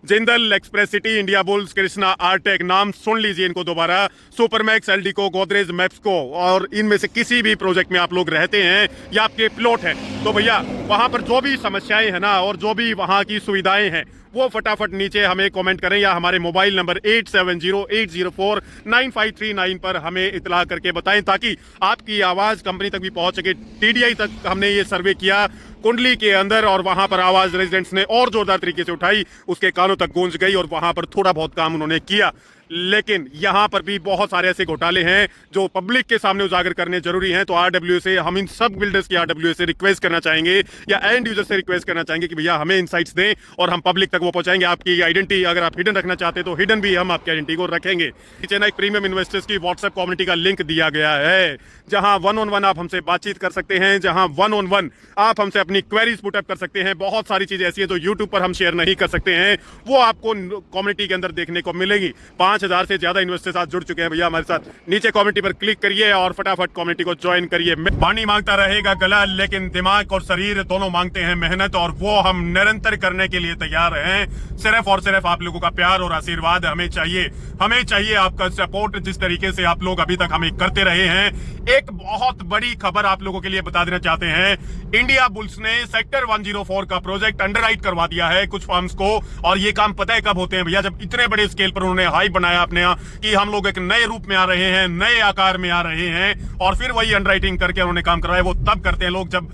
Jindal, express city, India bulls, Krishna Artech, नाम सुन लीजिए इनको दोबारा। सुपरमैक्स, एल्डिको, गोदरेज, मैप्सको, और इनमें से किसी भी प्रोजेक्ट में आप लोग रहते हैं या आपके प्लॉट है तो भैया वहां पर जो भी समस्याएं हैं ना और जो भी वहां की सुविधाएं हैं वो फटाफट नीचे हमें कमेंट करें या हमारे मोबाइल नंबर 8708049539 पर हमें इतला करके बताएं ताकि आपकी आवाज कंपनी तक भी पहुंच सके। टीडीआई तक हमने ये सर्वे किया कुंडली के अंदर और वहां पर आवाज रेजिडेंट्स ने और जोरदार तरीके से उठाई, उसके कानों तक गूंज गई और वहां पर थोड़ा बहुत काम उन्होंने किया। लेकिन यहां पर भी बहुत सारे ऐसे घोटाले हैं जो पब्लिक के सामने उजागर करने जरूरी हैं। तो आरडब्ल्यू से हम इन सब बिल्डर्स की आरडब्ल्यू से रिक्वेस्ट करना चाहेंगे या एंड यूजर से रिक्वेस्ट करना चाहेंगे कि भैया हमें इनसाइट्स दें और हम पब्लिक तक वो पहुंचाएंगे। आपकी आइडेंटिटी अगर आप हिडन रखना चाहते हैं तो हिडन भी हम आपकी आइडेंटिटी को रखेंगे। नीचे ना एक प्रीमियम इन्वेस्टर्स की व्हाट्सएप कम्युनिटी का लिंक दिया गया है जहां 1-on-1 आप हमसे बातचीत कर सकते हैं, जहां 1-on-1 आप हमसे अपनी क्वेरीज पुटअप कर सकते हैं। बहुत सारी चीजें ऐसी है जो यूट्यूब पर हम शेयर नहीं कर सकते हैं, वो आपको कम्युनिटी के अंदर देखने को मिलेगी। 5000 से ज्यादा इन्वेस्टर्स आज जुड़ चुके हैं भैया हमारे साथ। नीचे कम्युनिटी पर क्लिक करिए और फटाफट कम्युनिटी को ज्वाइन करिए। पानी मांगता रहेगा गला, लेकिन दिमाग और शरीर दोनों मांगते हैं मेहनत, और वो हम निरंतर करने के लिए तैयार हैं। सिर्फ और सिर्फ आप लोगों का प्यार और आशीर्वाद हमें चाहिए। हमें चाहिए आपका सपोर्ट जिस तरीके से आप लोग अभी तक हमें करते रहे हैं। एक बहुत बड़ी खबर आप लोगों के लिए बता देना चाहते हैं, इंडिया बुल्स ने सेक्टर 104 का प्रोजेक्ट अंडरराइट करवा दिया है कुछ फर्म्स को। और ये काम पता है कब होते हैं भैया? जब इतने बड़े स्केल पर उन्होंने हाइप बनाया अपने यहाँ कि हम लोग एक नए रूप में आ रहे हैं, नए आकार में आ रहे हैं, और फिर वही अंडरराइटिंग करके उन्होंने काम करवाया। वो तब करते हैं लोग जब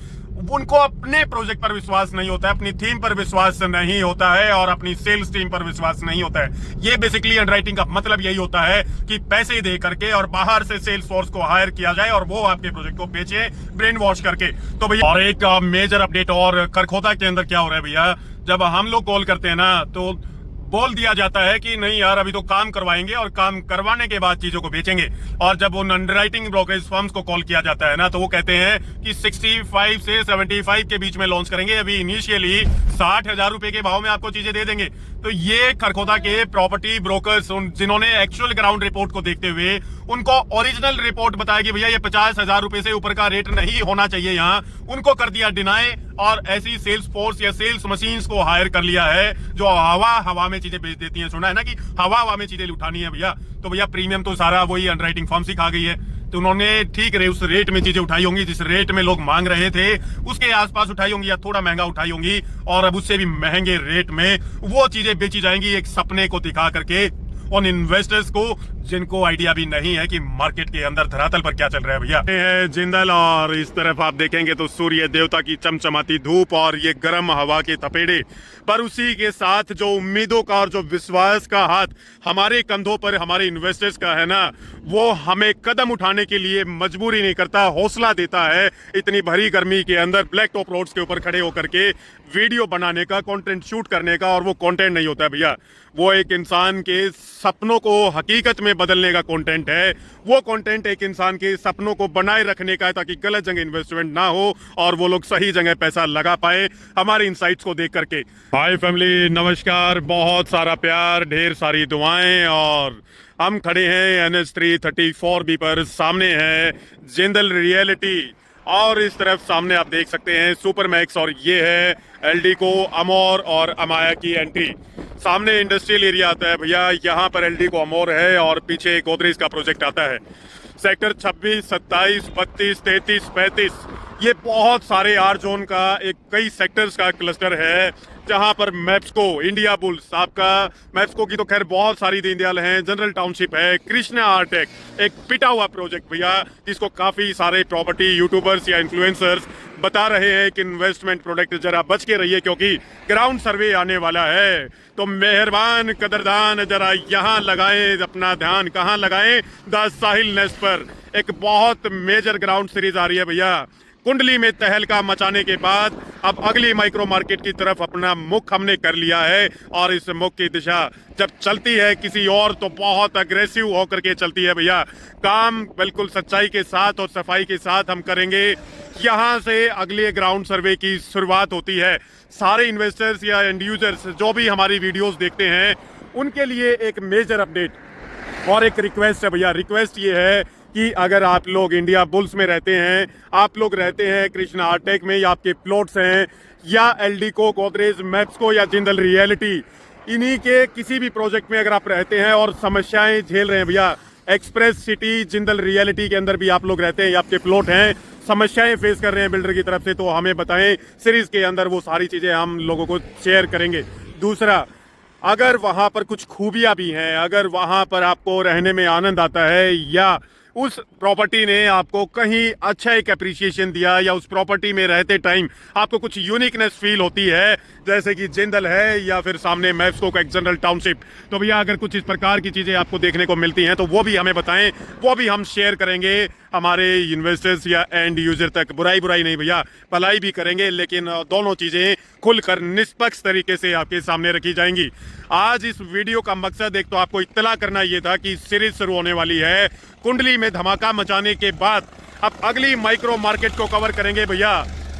उनको अपने प्रोजेक्ट पर विश्वास नहीं होता है, अपनी थीम पर विश्वास नहीं होता है और अपनी सेल्स टीम पर विश्वास नहीं होता है। ये बेसिकली अंडरराइटिंग का मतलब यही होता है कि पैसे दे करके और बाहर से सेल्स फोर्स को हायर किया जाए और वो आपके प्रोजेक्ट को बेचे ब्रेन वॉश करके। तो भैया और एक मेजर अपडेट और खरखोदा के अंदर क्या हो रहा है भैया, जब हम लोग कॉल करते हैं ना तो बोल दिया जाता है कि नहीं यार अभी तो काम करवाएंगे और काम करवाने के बाद चीजों को बेचेंगे। और जब उन अंडरराइटिंग ब्रोकरेज फर्म्स को कॉल किया जाता है ना तो वो कहते हैं कि 65 से 75 के बीच में लॉन्च करेंगे, अभी इनिशियली 60,000 रुपए के भाव में आपको चीजें दे देंगे। तो ये खरखोदा के प्रॉपर्टी ब्रोकर्स जिन्होंने एक्चुअल ग्राउंड रिपोर्ट को देखते हुए उनको ओरिजिनल रिपोर्ट बताया कि भैया ये 50,000 रुपए से ऊपर का रेट नहीं होना चाहिए यहाँ, उनको कर दिया डिनाई और ऐसी सेल्स फोर्स या सेल्स मशीन्स को हायर कर लिया है जो हवा में चीजें बेच देती हैं। सुना है ना कि हवा में चीजें उठानी है भैया, तो भैया प्रीमियम तो सारा वही अंडरराइटिंग फर्म ही खा गई है। तो उन्होंने ठीक उस रेट में चीजें उठाई होंगी जिस रेट में लोग मांग रहे थे, उसके आसपास उठाई होंगी या थोड़ा महंगा उठाई होंगी, और अब उससे भी महंगे रेट में वो चीजें बेची जाएंगी एक सपने को दिखा करके उन इन्वेस्टर्स को जिनको आइडिया भी नहीं है कि मार्केट के अंदर धरातल पर क्या चल रहा है भैया। है जिंदल और इस तरफ आप देखेंगे तो सूर्य देवता की चमचमाती धूप और ये गर्म हवा के थपेड़े, पर उसी के साथ जो उम्मीदों का और जो विश्वास का हाथ हमारे कंधों पर हमारे इन्वेस्टर्स का है ना, वो हमें कदम उठाने के लिए मजबूरी नहीं करता, हौसला देता है। इतनी भरी गर्मी के अंदर ब्लैक टॉप रोड्स के ऊपर खड़े होकर के वीडियो बनाने का, कंटेंट शूट करने का, और वो कंटेंट नहीं होता है भैया, वो एक इंसान के सपनों को हकीकत में बदलने का कंटेंट है। वो कंटेंट एक इंसान के सपनों को बनाए रखने का है ताकि गलत जगह इन्वेस्टमेंट ना हो और वो लोग सही जगह पैसा लगा पाए हमारे इनसाइट्स को देख करके। हाय फैमिली, नमस्कार, बहुत सारा प्यार, ढेर सारी दुआएं, और हम खड़े हैं NH 334B पर। सामने है जिंदल रियलिटी और इस तरफ सामने आप देख सकते हैं सुपरमैक्स, और ये है एल्डिको, अमोर और अमाया की एंट्री। सामने इंडस्ट्रियल एरिया आता है भैया, यहाँ पर एल्डिको, अमोर है और पीछे गोदरेज का प्रोजेक्ट आता है। सेक्टर 26, 27, 32, 33, 35, ये बहुत सारे आर जोन का एक कई सेक्टर्स का क्लस्टर है जहां पर मैप्सको, इंडिया बुल्स, आपका मैप्सको की तो खैर बहुत सारी दीनदयाल हैं, जनरल टाउनशिप है, कृष्णा आर्टेक, एक पिटा हुआ प्रोजेक्ट भैया जिसको काफी सारे प्रॉपर्टी यूट्यूबर्स या इन्फ्लुएंसर्स बता रहे हैं कि इन्वेस्टमेंट प्रोडक्ट जरा बच के रहिए क्योंकि ग्राउंड सर्वे आने वाला है। तो मेहरबान कदरदान जरा यहाँ लगाएं अपना ध्यान। कहाँ लगाएं? द साहिल नेस्ट पर एक बहुत मेजर ग्राउंड सीरीज आ रही है भैया। कुंडली में तहलका मचाने के बाद अब अगली माइक्रो मार्केट की तरफ अपना मुख हमने कर लिया है, और इस मुख की दिशा जब चलती है किसी और तो बहुत अग्रेसिव होकर के चलती है भैया। काम बिल्कुल सच्चाई के साथ और सफाई के साथ हम करेंगे। यहाँ से अगले ग्राउंड सर्वे की शुरुआत होती है। सारे इन्वेस्टर्स या एंड यूजर्स जो भी हमारी वीडियोस देखते हैं उनके लिए एक मेजर अपडेट और एक रिक्वेस्ट है भैया। रिक्वेस्ट ये है कि अगर आप लोग इंडिया बुल्स में रहते हैं, आप लोग रहते हैं कृष्णा आर्टेक में, या आपके प्लॉट्स हैं, या एल्डिको, गोदरेज, मैप्सको या जिंदल रियलिटी, इन्हीं के किसी भी प्रोजेक्ट में अगर आप रहते हैं और समस्याएं झेल रहे हैं भैया, एक्सप्रेस सिटी जिंदल रियलिटी के अंदर भी आप लोग रहते हैं, आपके प्लॉट हैं, समस्याएं फेस कर रहे हैं बिल्डर की तरफ से, तो हमें बताएं। सीरीज के अंदर वो सारी चीजें हम लोगों को शेयर करेंगे। दूसरा, अगर वहां पर कुछ खूबियां भी हैं, अगर वहां पर आपको रहने में आनंद आता है, या उस प्रॉपर्टी ने आपको कहीं अच्छा एक अप्रिसिएशन दिया, या उस प्रॉपर्टी में रहते टाइम आपको कुछ यूनिकनेस फील होती है, जैसे कि जिंदल है या फिर सामने मैप्सको का एक जनरल टाउनशिप, तो भैया अगर कुछ इस प्रकार की चीजें आपको देखने को मिलती हैं तो वो भी हमें बताएं, वो भी हम शेयर करेंगे हमारे इन्वेस्टर्स या एंड यूजर तक। बुराई नहीं भैया, भलाई भी करेंगे, लेकिन दोनों चीजें खुलकर निष्पक्ष तरीके से आपके सामने रखी जाएंगी। आज इस वीडियो का मकसद एक तो आपको इत्तला करना यह था कि सीरीज शुरू होने वाली है, कुंडली में धमाका मचाने के बाद अब अगली माइक्रो मार्केट को कवर करेंगे भैया।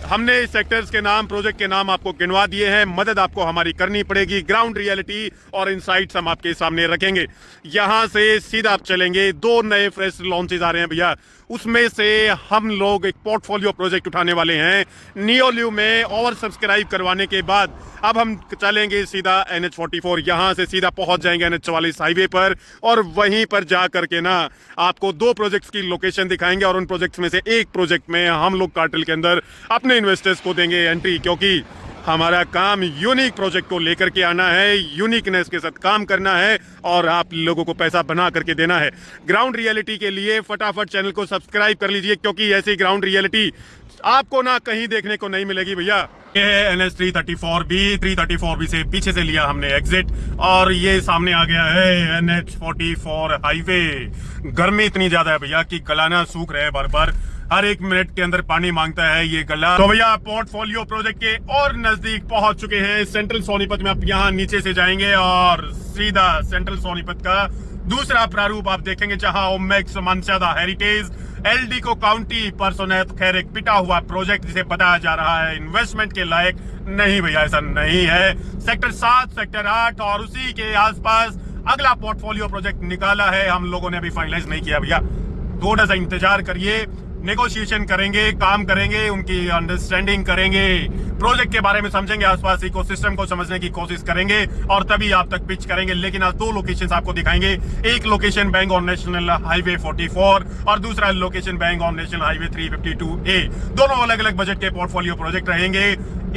हमने सेक्टर्स के नाम, प्रोजेक्ट के नाम आपको गिनवा दिए हैं, मदद आपको हमारी करनी पड़ेगी। ग्राउंड रियलिटी और इनसाइट्स हम आपके सामने रखेंगे। यहां से सीधा आप चलेंगे, 2 नए फ्रेश लॉन्चेस आ रहे हैं भैया, उसमें से हम लोग एक पोर्टफोलियो प्रोजेक्ट उठाने वाले हैं। नियोल्यू में ओवर सब्सक्राइब करवाने के बाद अब हम चलेंगे सीधा NH44, यहां से सीधा पहुंच जाएंगे NH44 हाईवे पर, और वहीं पर जा करके ना आपको 2 प्रोजेक्ट्स की लोकेशन दिखाएंगे, और उन प्रोजेक्ट्स में से एक प्रोजेक्ट में हम लोग कार्टेल के अंदर अपने इन्वेस्टर्स को देंगे एंट्री, क्योंकि हमारा काम यूनिक प्रोजेक्ट को लेकर के आना है, यूनिकनेस के साथ काम करना है, और आप लोगों को पैसा बना करके देना है। ग्राउंड रियलिटी के लिए फटाफट चैनल को सब्सक्राइब कर लीजिए, क्योंकि ऐसी ग्राउंड रियलिटी आपको ना कहीं देखने को नहीं मिलेगी भैया। ये है NH 334B से पीछे से लिया हमने एग्जिट, और ये सामने आ गया है NH44 हाईवे। गर्मी इतनी ज्यादा है भैया कि गलाना सूख रहे हैं बार बार, हर 1 मिनट के अंदर पानी मांगता है ये गला। तो भैया पोर्टफोलियो प्रोजेक्ट के और नजदीक पहुंच चुके हैं। सेंट्रल सोनीपत में आप यहाँ नीचे से जाएंगे और सीधा सेंट्रल सोनीपत का दूसरा प्रारूप आप देखेंगे, जहां ओमेक्स मनचादा हेरिटेज एलडीको काउंटी परसोनेत खैर एक पिटा हुआ प्रोजेक्ट जिसे बताया जा रहा है इन्वेस्टमेंट के लायक नहीं भैया, ऐसा नहीं है। सेक्टर 7, सेक्टर 8 और उसी के आसपास अगला पोर्टफोलियो प्रोजेक्ट निकाला है, हम लोगों ने अभी फाइनलाइज नहीं किया भैया। थोड़ा सा इंतजार करिए, नेगोशिएशन करेंगे, काम करेंगे, उनकी अंडरस्टैंडिंग करेंगे, प्रोजेक्ट के बारे में समझेंगे, आसपास इकोसिस्टम को समझने की कोशिश करेंगे, और तभी आप तक पिच करेंगे। लेकिन आज 2 लोकेशंस आपको दिखाएंगे, एक location bank on national highway 44 और दूसरा location bank on national highway 352A। दोनों अलग अलग बजट के पोर्टफोलियो प्रोजेक्ट रहेंगे।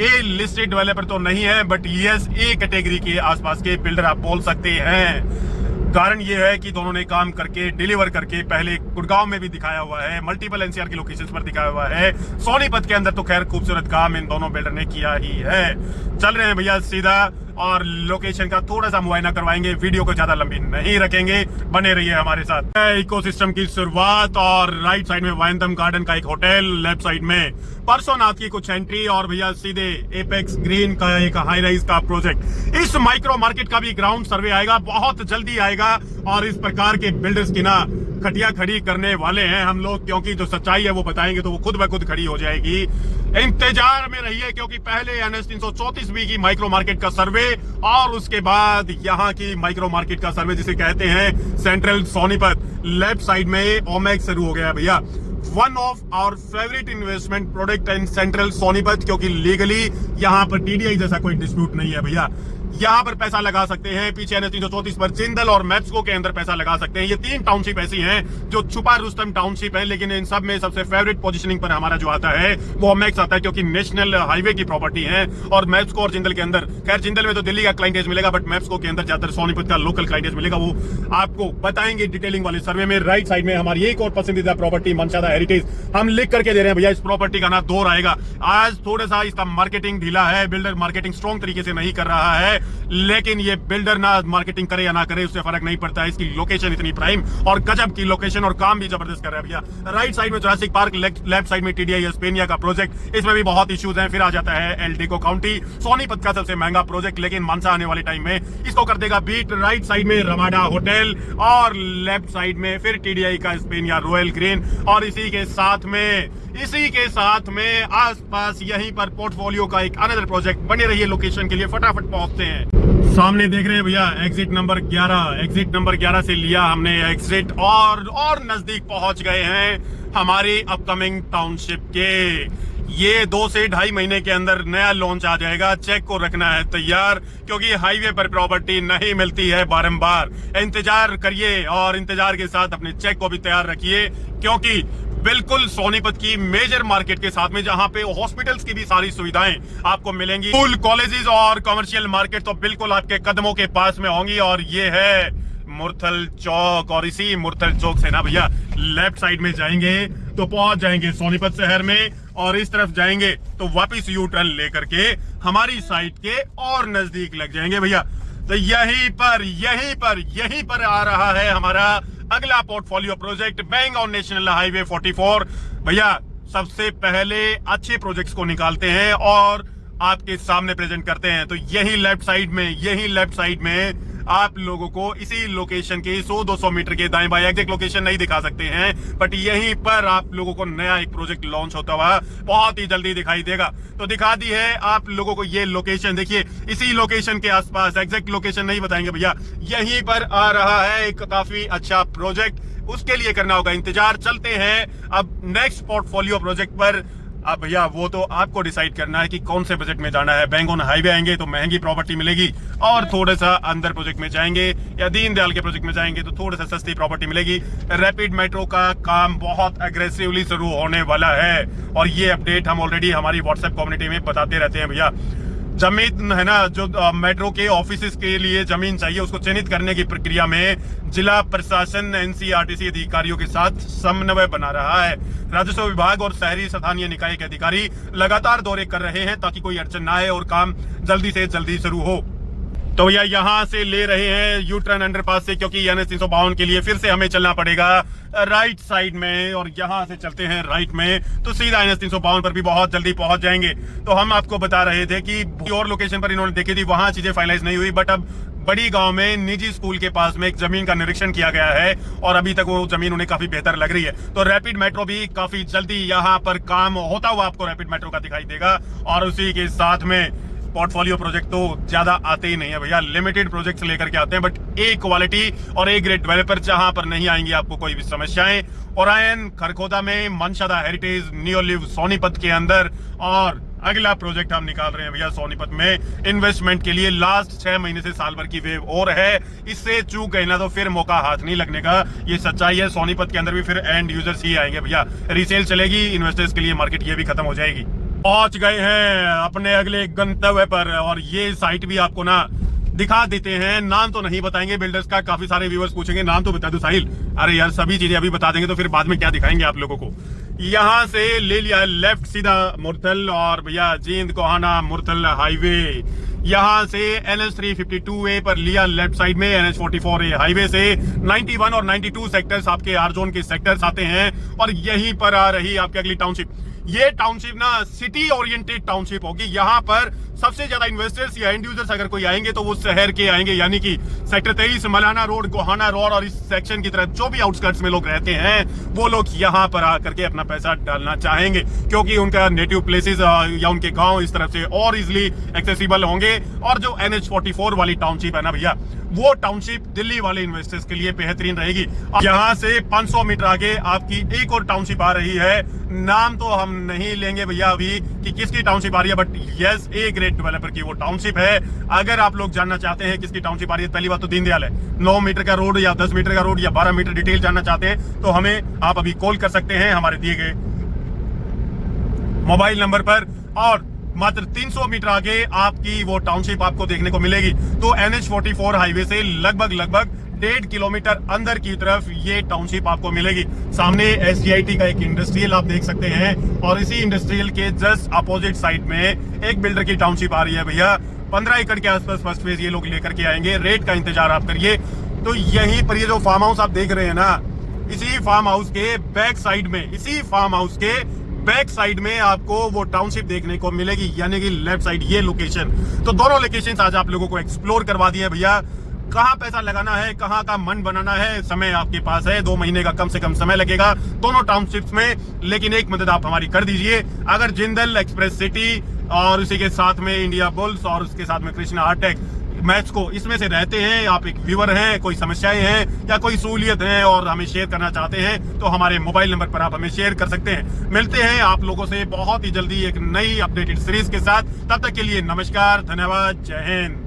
ए लिस्टेड डेवलपर तो नहीं है, बट यस ए कैटेगरी के आसपास के बिल्डर आप बोल सकते हैं। कारण ये है कि दोनों ने काम करके डिलीवर करके, पहले गुड़गांव में भी दिखाया हुआ है, मल्टीपल एनसीआर की लोकेशंस पर दिखाया हुआ है, सोनीपत के अंदर तो खैर खूबसूरत काम इन दोनों बिल्डर ने किया ही है। चल रहे हैं भैया सीधा, और लोकेशन का थोड़ा सा मुआयना करवाएंगे, वीडियो को ज्यादा लंबी नहीं रखेंगे, बने रहिए हमारे साथ। इकोसिस्टम की शुरुआत, और राइट साइड में वायंतम गार्डन का एक होटल, लेफ्ट साइड में परसोनाथ की कुछ एंट्री, और भैया सीधे एपेक्स ग्रीन का एक हाई राइज का प्रोजेक्ट। इस माइक्रो मार्केट का भी ग्राउंड सर्वे आएगा, बहुत जल्दी आएगा, और इस प्रकार के बिल्डर्स की ना खटिया खड़ी करने वाले हैं हम लोग, क्योंकि जो सच्चाई है वो बताएंगे तो वो खुद ब खुद खड़ी हो जाएगी। इंतजार में रहिए, क्योंकि पहले NH 334B की माइक्रो मार्केट का सर्वे, और उसके बाद यहाँ की माइक्रो मार्केट का सर्वे जिसे कहते हैं सेंट्रल सोनीपत। लेफ्ट साइड में ओमेक्स शुरू हो गया भैया, one of our favourite investment product in central Sonipat, क्योंकि लीगली यहाँ पर TDI जैसा कोई डिस्प्यूट नहीं है भैया। यहाँ पर पैसा लगा सकते हैं, पीछे NH 334 पर जिंदल और मैप्सको के अंदर पैसा लगा सकते हैं। ये 3 टाउनशिप ऐसी हैं जो छुपा रुस्तम टाउनशिप है, लेकिन इन सब में सबसे फेवरेट पोजीशनिंग पर हमारा जो आता है वो मैक्स आता है, क्योंकि नेशनल हाईवे की प्रॉपर्टी है। और मैप्सको और जिंदल के अंदर, खैर जिंदल में तो दिल्ली का क्लाइंटेज मिलेगा, बट मैप्सको के अंदर ज्यादातर सोनीपत का लोकल क्लाइंटेज मिलेगा, वो आपको बताएंगे डिटेलिंग वाले सर्वे में। राइट साइड में हमारी एक और पसंदीदा प्रॉपर्टी मनचादा हेरिटेज हम लिख करके दे रहे हैं भैया। इस प्रॉपर्टी का ना दौर आएगा। आज थोड़ा सा इसका मार्केटिंग ढीला है, बिल्डर मार्केटिंग स्ट्रॉन्ग तरीके से नहीं कर रहा है, लेकिन ये बिल्डर ना मार्केटिंग करे या ना करे उससे फर्क नहीं पड़ता है। इसकी लोकेशन इतनी प्राइम और गजब की लोकेशन, और काम भी जबरदस्त कर रहा है भैया। राइट साइड में जुरासिक पार्क, लेफ्ट साइड में TDI एस्पेनिया का प्रोजेक्ट, इसमें भी बहुत इश्यूज हैं। फिर आ जाता है एलडीको काउंटी, सोनीपत का सबसे महंगा प्रोजेक्ट, लेकिन मानसा आने वाले टाइम में इसको कर देगा बीट। राइट साइड में रमाडा होटल, और लेफ्ट साइड में फिर TDI का एस्पेनिया रॉयल ग्रीन, और इसी के साथ में आसपास यहीं पर पोर्टफोलियो का एक अनदर प्रोजेक्ट। बने रहिए, लोकेशन के लिए फटाफट पहुंचते हैं। सामने देख रहे हैं भैया एग्जिट नंबर 11। एग्जिट नंबर 11 से लिया हमने एग्जिट, और नजदीक पहुंच गए हैं हमारी अपकमिंग टाउनशिप के। ये 2 से ढाई महीने के अंदर नया लॉन्च आ जाएगा। चेक को रखना है तैयार, क्योंकि हाईवे पर प्रॉपर्टी नहीं मिलती है बारंबार। इंतजार करिए और इंतजार के साथ अपने चेक को भी तैयार रखिए, क्योंकि बिल्कुल सोनीपत की मेजर मार्केट के साथ में, जहां पे हॉस्पिटल्स की भी सारी सुविधाएं आपको मिलेंगी, स्कूल, कॉलेजेस और कमर्शियल मार्केट तो बिल्कुल आपके कदमों के पास में होंगी। और ये है मुरथल चौक, और इसी मुरथल चौक से ना भैया लेफ्ट साइड में जाएंगे तो पहुंच जाएंगे सोनीपत शहर में, और इस तरफ जाएंगे तो वापिस यू टर्न लेकर के हमारी साइड के और नजदीक लग जाएंगे भैया। तो यहीं पर आ रहा है हमारा अगला पोर्टफोलियो प्रोजेक्ट, बेंगोन नेशनल हाईवे 44। भैया सबसे पहले अच्छे प्रोजेक्ट्स को निकालते हैं और आपके सामने प्रेजेंट करते हैं। तो यही लेफ्ट साइड में आप लोगों को इसी लोकेशन के 100-200 मीटर के दाएं बाएं, एग्जैक्ट लोकेशन नहीं दिखा सकते हैं, बट यहीं पर आप लोगों को नया एक प्रोजेक्ट लॉन्च होता हुआ बहुत ही जल्दी दिखाई देगा। तो दिखा दी है आप लोगों को ये लोकेशन, देखिए इसी लोकेशन के आसपास, एग्जैक्ट लोकेशन नहीं बताएंगे भैया, यहीं पर आ रहा है एक काफी अच्छा प्रोजेक्ट। उसके लिए करना होगा इंतजार। चलते हैं अब नेक्स्ट पोर्टफोलियो प्रोजेक्ट पर। अब भैया वो तो आपको डिसाइड करना है कि कौन से बजट में जाना है। बेंगोन हाईवे आएंगे तो महंगी प्रॉपर्टी मिलेगी, और थोड़ा सा अंदर प्रोजेक्ट में जाएंगे या दीनदयाल के प्रोजेक्ट में जाएंगे तो थोड़ा सा सस्ती प्रॉपर्टी मिलेगी। रैपिड मेट्रो का काम बहुत अग्रेसिवली शुरू होने वाला है, और ये अपडेट हम ऑलरेडी हमारी व्हाट्सएप कम्युनिटी में बताते रहते हैं भैया। जमीन है ना, जो मेट्रो के ऑफिस के लिए जमीन चाहिए, उसको चयनित करने की प्रक्रिया में जिला प्रशासन एनसीआरटीसी अधिकारियों के साथ समन्वय बना रहा है। राजस्व विभाग और शहरी स्थानीय निकाय के अधिकारी लगातार दौरे कर रहे हैं ताकि कोई अड़चन ना आए और काम जल्दी से जल्दी शुरू हो। तो भैया यहाँ से ले रहे हैं यू टर्न अंडरपास से, क्योंकि NH 352 के लिए फिर से हमें चलना पड़ेगा राइट साइड में, और यहाँ से चलते हैं राइट में तो सीधा NH 352 पर भी बहुत जल्दी पहुंच जाएंगे। तो हम आपको बता रहे थे कि और लोकेशन पर इन्होंने देखी थी, वहां चीजें फाइनलाइज नहीं हुई, बट अब बड़ी गांव में निजी स्कूल के पास में एक जमीन का निरीक्षण किया गया है, और अभी तक वो जमीन उन्हें काफी बेहतर लग रही है। तो रैपिड मेट्रो भी काफी जल्दी यहाँ पर काम होता हुआ आपको रैपिड मेट्रो का दिखाई देगा। और उसी के साथ में पोर्टफोलियो प्रोजेक्ट तो ज्यादा आते ही नहीं है भैया, लिमिटेड प्रोजेक्ट्स लेकर के आते हैं, बट ए क्वालिटी और ए ग्रेड डेवलपर जहां पर नहीं आएंगी आपको कोई भी समस्याएं। ओरायन खरखोदा में, मनशदा हेरिटेज नियोलिव सोनीपत के अंदर, और अगला प्रोजेक्ट हम निकाल रहे हैं भैया सोनीपत में इन्वेस्टमेंट के लिए। लास्ट 6 महीने से साल भर की वेव और है, इससे चूक गए ना तो फिर मौका हाथ नहीं लगने का, ये सच्चाई है। सोनीपत के अंदर भी फिर एंड यूजर्स ही आएंगे भैया, रीसेल चलेगी, इन्वेस्टर्स के लिए मार्केट ये भी खत्म हो जाएगी। पहुंच गए हैं अपने अगले गंतव्य पर, और ये साइट भी आपको ना दिखा देते हैं। नाम तो नहीं बताएंगे बिल्डर्स का, काफी सारे व्यूअर्स पूछेंगे नाम तो बता दो साहिल। अरे यार सभी चीजें अभी बता देंगे तो फिर बाद में क्या दिखाएंगे आप लोगों को। यहाँ से ले लिया लेफ्ट सीधा मुरथल, और भैया जींद कोहाना मुरथल हाईवे। यहाँ से NH 352A पर लिया लेफ्ट साइड में, NH 44A हाईवे से 91 और 92 सेक्टर्स आपके आर जोन के सेक्टर्स आते हैं, और यहीं पर आ रही आपकी अगली टाउनशिप। ये टाउनशिप ना सिटी ओरिएंटेड टाउनशिप होगी। यहाँ पर सबसे ज्यादा इन्वेस्टर्स या एंड यूजर्स अगर कोई आएंगे तो वो शहर के आएंगे, यानी कि sector 23, Malana road, Gohana road और इस सेक्शन की तरफ जो भी आउटस्कर्ट्स में लोग रहते हैं, वो लोग यहाँ पर आकर के अपना पैसा डालना चाहेंगे, क्योंकि उनका नेटिव प्लेसेस या उनके गांव इस तरफ से और इजिली एक्सेसिबल होंगे। और जो NH 44 वाली टाउनशिप है ना भैया, वो टाउनशिप दिल्ली वाले इन्वेस्टर्स के लिए बेहतरीन रहेगी। यहाँ से 500 मीटर आगे आपकी एक और टाउनशिप आ रही है, नाम तो हम नहीं लेंगे भैया अभी कि किसकी टाउनशिप आ रही है, but yes A grade developer की वो टाउनशिप है। अगर आप लोग जानना चाहते हैं किसकी टाउनशिप आ रही है, पहली बात तो दीनदयाल है। 9 मीटर का रोड या 10 मीटर का रोड या 12 मीटर डिटेल जानना चाहते हैं तो हमें आप अभी कॉल कर सकते हैं हमारे दिए गए मोबाइल नंबर पर, और मात्र 300 मीटर आगे आपकी वो टाउनशिप आपको देखने को मिलेगी। तो NH 44 हाईवे से लगभग 1.5 किलोमीटर अंदर की तरफ ये टाउनशिप आपको मिलेगी। सामने SGIT का एक इंडस्ट्रियल आप देख सकते हैं, और इसी इंडस्ट्रियल के जस्ट अपोजिट साइड में एक बिल्डर की टाउनशिप आ रही है भैया। 15 एकड़ के आसपास फर्स्ट फेज ये लोग लेकर के आएंगे। रेट का इंतजार आप करिए। तो यहीं पर ये जो फार्म हाउस आप देख रहे हैं ना, इसी फार्म हाउस के बैक साइड में, इसी फार्म हाउस के बैक साइड में आपको वो टाउनशिप देखने को मिलेगी, यानी कि लेफ्ट साइड ये लोकेशन। तो दोनों लोकेशन आज आप लोगों को एक्सप्लोर करवा दिए भैया। कहाँ पैसा लगाना है, कहाँ का मन बनाना है, समय आपके पास है। 2 महीने का कम से कम समय लगेगा दोनों टाउनशिप्स में। लेकिन एक मदद आप हमारी कर दीजिए, अगर जिंदल एक्सप्रेस सिटी और उसी के साथ में इंडिया बुल्स और उसके साथ में कृष्णा आर्टेक मैच को इसमें से रहते हैं, आप एक व्यूअर हैं, कोई समस्याएं हैं या कोई सहूलियत है और हमें शेयर करना चाहते हैं तो हमारे मोबाइल नंबर पर आप हमें शेयर कर सकते हैं। मिलते हैं आप लोगों से बहुत ही जल्दी एक नई अपडेटेड सीरीज के साथ। तब तक के लिए नमस्कार, धन्यवाद, जय हिंद।